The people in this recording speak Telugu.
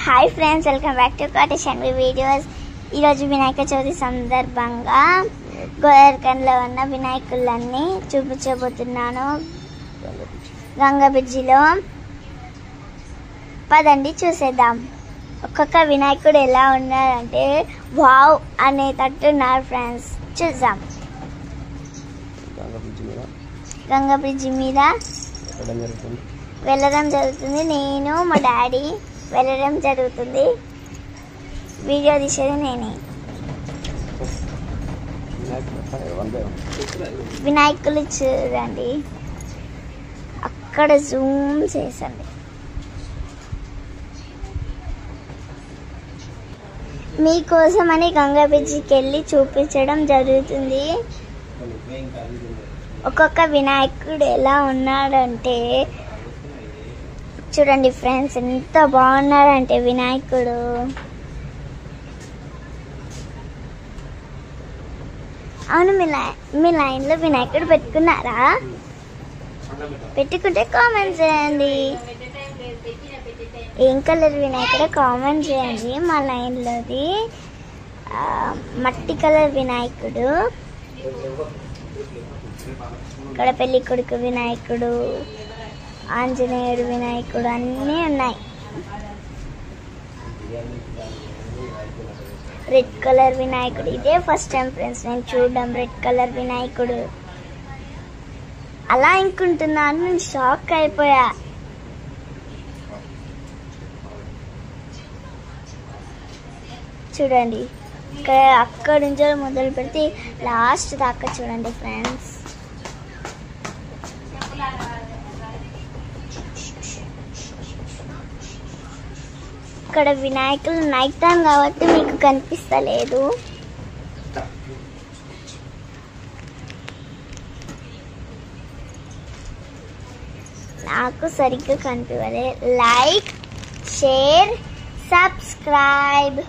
Hi friends, welcome back to cottage and videos. ఈరోజు వినాయక చవితి సందర్భంగా గోదావరిఖండ్లో ఉన్న వినాయకులన్నీ చూపించబోతున్నాను గంగా బ్రిడ్జిలో. పదండి చూసేద్దాం. ఒక్కొక్క వినాయకుడు ఎలా ఉన్నారంటే వావ్ అనేటట్టున్నారు ఫ్రెండ్స్. చూద్దాం. గంగా బ్రిడ్జి మీద వెళ్ళడం జరుగుతుంది. నేను మా డాడీ వెళ్ళడం జరుగుతుంది. వీడియో తీసేది నేనే. వినాయకులు చూడండి, అక్కడ జూమ్ చేసండి. మీకోసమని గంగా బ్రిడ్జికి వెళ్ళి చూపించడం జరుగుతుంది. ఒక్కొక్క వినాయకుడు ఎలా ఉన్నాడంటే చూడండి ఫ్రెండ్స్, ఎంత బాగున్నాడంటే వినాయకుడు. అవును, మీ లైన్లో వినాయకుడు పెట్టుకున్నారా? పెట్టుకుంటే కామెంట్ చేయండి. ఏం కలర్ వినాయకుడు కామెంట్ చేయండి. మా లైన్లోది మట్టి కలర్ వినాయకుడు. ఇక్కడ పెళ్లి కొడుకు వినాయకుడు, ఆంజనేయుడు వినాయకుడు అన్నీ ఉన్నాయి. రెడ్ కలర్ వినాయకుడు ఇదే ఫస్ట్ టైం ఫ్రెండ్స్ నేను చూడడం. రెడ్ కలర్ వినాయకుడు అలా అనుకుంటున్నాను, నేను షాక్ అయిపోయా. చూడండి, ఇక్కడ అక్కడి నుంచి మొదలు పెడితే లాస్ట్ దాకా చూడండి ఫ్రెండ్స్. ఇక్కడ వినాయకులు నైట్ టైం కాబట్టి మీకు కనిపిస్తలేదు. నాకు సరిగ్గా కనిపించలే. Like, share, subscribe.